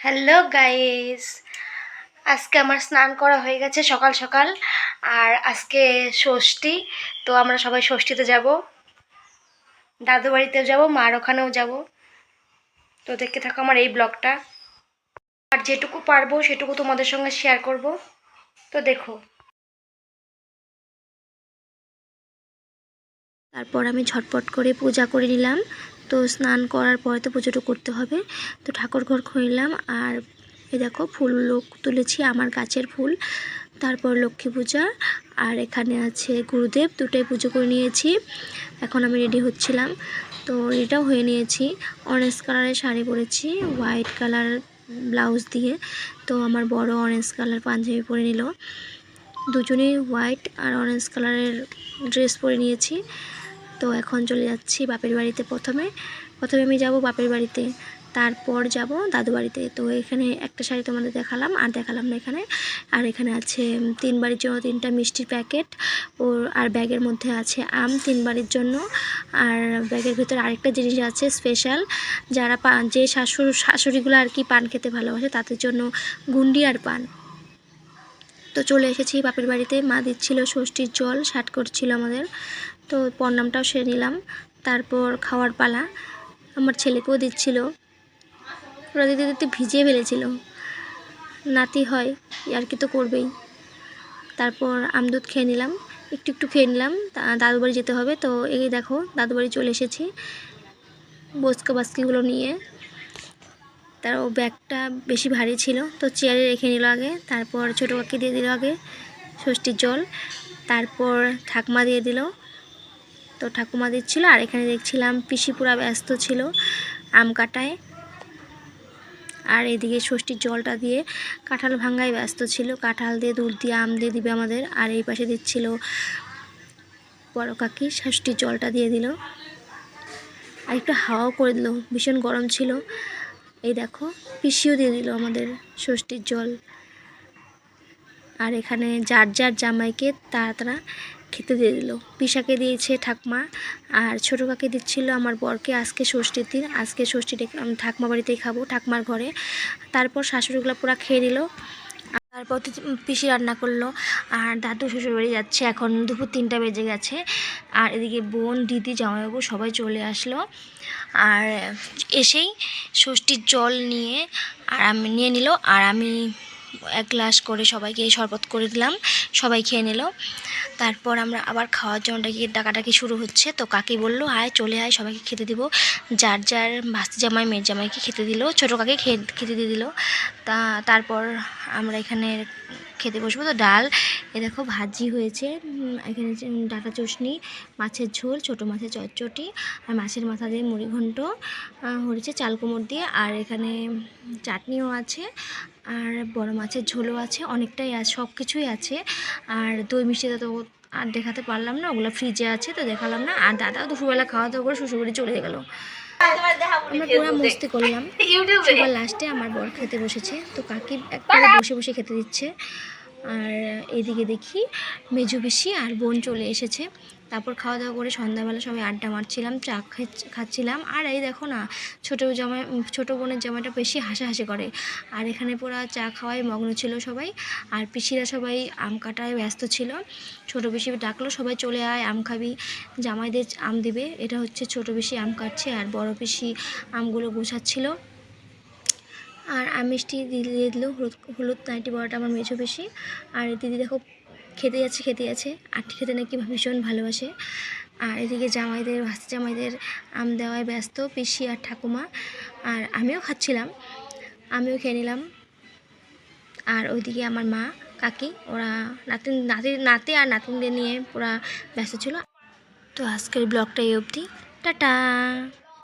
Hello guys, আজকে আমার স্নান করা হয়ে গেছে সকাল সকাল। আর আজকে ষষ্ঠী, তো আমরা সবাই ষষ্ঠীতে যাব, দাদু বাড়িতেও যাব, মার ওখানেও যাব। তো দেখতে থাকো আমার এই ব্লগটা, আর যেটুকু পারবো সেটুকু তোমাদের সঙ্গে শেয়ার করব। তো দেখো। তারপর আমি ঝটপট করে পূজা করে নিলাম। তো স্নান করার পরে তো পুজোটা করতে হবে। তো ঠাকুর ঘর খুঁড়লাম, আর এই দেখো ফুল তুলেছি, আমার গাছের ফুল। তারপর লক্ষ্মী পূজা, আর এখানে আছে গুরুদেব, দুটোই পুজো করে নিয়েছি। এখন আমি রেডি হচ্ছিলাম, তো এটাও হয়ে নিয়েছি। অরেঞ্জ কালারের শাড়ি পরেছি, হোয়াইট কালার ব্লাউজ দিয়ে। তো আমার বড় অরেঞ্জ কালার পাঞ্জাবি পরে নিল। দুজনেই হোয়াইট আর অরেঞ্জ কালারের ড্রেস পরে নিয়েছি। তো এখন চলে যাচ্ছি বাপের বাড়িতে। প্রথমে আমি যাব বাপের বাড়িতে, তারপর যাব দাদু বাড়িতে। তো এখানে একটা শাড়ি তোমাদের দেখালাম, আর দেখালাম না এখানে। আর এখানে আছে 3 বাড়ির জন্য 3টা মিষ্টির প্যাকেট, আর ব্যাগের মধ্যে আছে আম 3 বাড়ির জন্য। আর ব্যাগের ভিতরে আরেকটা জিনিস আছে স্পেশাল, যারা যে শাশুড়িগুলো আর কি পান খেতে ভালোবাসে তাদের জন্য গুন্ডি আর পান। তো চলে এসেছি বাপের বাড়িতে। মা দিচ্ছিল ষষ্ঠীর জল, ষাট করছিল আমাদের। তো প্রণামটাও সেরে নিলাম। তারপর খাওয়ার পালা, আমার ছেলেকেও দিচ্ছিল। ওরা দিতে দিতে ভিজিয়ে ফেলেছিল, নাতি হয় আর কি তো করবেই। তারপর আমদুধ খেয়ে নিলাম, একটু খেয়ে নিলাম। দাদু বাড়ি যেতে হবে, তো এই দেখো দাদু বাড়ি চলে এসেছি বস্কা বাস্কিগুলো নিয়ে। তার ব্যাগটা বেশি ভারী ছিল, তো চেয়ারে রেখে নিল আগে। তারপর ছোটো কাকি দিয়ে দিল আগে ষষ্ঠীর জল, তারপর ঠাকুমা দিয়ে দিল। তো ঠাকুমা দিচ্ছিল, আর এখানে দেখছিলাম পিসি পুরা ব্যস্ত ছিল আম কাটায়। আর এদিকে ষষ্ঠীর জলটা দিয়ে কাঁঠাল ভাঙ্গায় ব্যস্ত ছিল, কাঁঠাল দিয়ে দুধ দিয়ে আম দিয়ে দিবে আমাদের। আর এই পাশে দিচ্ছিল বড় কাকি, ষষ্ঠীর জলটা দিয়ে দিল। আর একটু হাওয়াও করে দিল, ভীষণ গরম ছিল। এই দেখো পিসিও দিয়ে দিল আমাদের ষষ্ঠীর জল। আর এখানে যার যার জামাইকে তারা খেতে দিয়ে দিল। পিসাকে দিয়েছে ঠাকমা, আর ছোটো কাকে দিচ্ছিল আমার বরকে। আজকে ষষ্ঠীর দিন, আজকে ষষ্ঠীটা আমি ঠাকমা বাড়িতেই খাবো, ঠাকমার ঘরে। তারপর শাশুড়িগুলো পুরো খেয়ে নিল। তারপর পিসি রান্না করলো, আর দাদু শ্বশুর বাড়ি যাচ্ছে। এখন দুপুর 3টা বেজে গেছে। আর এদিকে বোন, দিদি, জামাইবাবু সবাই চলে আসলো। আর এসেই ষষ্ঠীর জল নিয়ে নিয়ে নিল, আর আমি 1 গ্লাস করে সবাইকে শরবত করে দিলাম, সবাই খেয়ে নিল। তারপর আমরা আবার খাওয়ার জন্য ডাকাডাকি শুরু হচ্ছে। তো কাকি বলল আয় চলে আয়, সবাইকে খেতে দিব। যার যার ভাস্তি জামাই মেয়ের জামাইকে খেতে দিল, ছোটো কাকে খেতে দিয়ে দিল। তারপর আমরা এখানে খেতে বসবো। তো ডাল, এ দেখো ভাজি হয়েছে, এখানে ডাটা চশনি, মাছের ঝোল, ছোটো মাছের চটচটি, আর মাছের মাথা দিয়ে মুড়ি ঘন্ট হয়েছে চাল কুমড় দিয়ে। আর এখানে চাটনিও আছে, আর বড় মাছের ঝোলও আছে, অনেকটাই আছে, সব কিছুই আছে। আর দই মিষ্টিটা তো আর দেখাতে পারলাম না, ওগুলো ফ্রিজে আছে, তো দেখালাম না। আর দাদাও দুপুরবেলা খাওয়া দাওয়া করে শ্বশুরবাড়ি চলে গেলো। আমরা পুরো মস্তি করলাম। সবার লাস্টে আমার বর খেতে বসেছে, তো কাকি একবারে বসে বসে খেতে দিচ্ছে। আর এদিকে দেখি মেজো পিসি আর বোন চলে এসেছে। তারপর খাওয়া দাওয়া করে সন্ধ্যাবেলা সবাই আড্ডা মারছিলাম, চা খাচ্ছিলাম। আর এই দেখো না, ছোটো বোনের জামাইটা বেশি হাসাহাসি করে। আর এখানে পুরো চা খাওয়াই মগ্ন ছিল সবাই। আর পিসিরা সবাই আম কাটায় ব্যস্ত ছিল। ছোটো পিসি ডাকলো, সবাই চলে আয় আম খাবি, জামাইদের আম দিবে। এটা হচ্ছে ছোটো পিসি আম কাটছে, আর বড় পিসি আমগুলো গুছাচ্ছিল। আর মিষ্টি দিয়ে দিল, হলুদ নাইটি বড়াটা আমার মেঝো বেশি। আর দিদি দেখো খেতে যাচ্ছে, আটটি খেতে নাকি ভীষণ ভালোবাসে। আর এদিকে ভাস্তি জামাইদের আম দেওয়ায় ব্যস্ত পিসি আর ঠাকুমা। আর আমিও খাচ্ছিলাম, আমিও খেয়ে নিলাম। আর ওইদিকে আমার মা, কাকি, ওরা নাতি আর নাতিনদের নিয়ে পুরা ব্যস্ত ছিল। তো আজকের ব্লগটা এই অবধি, টাটা।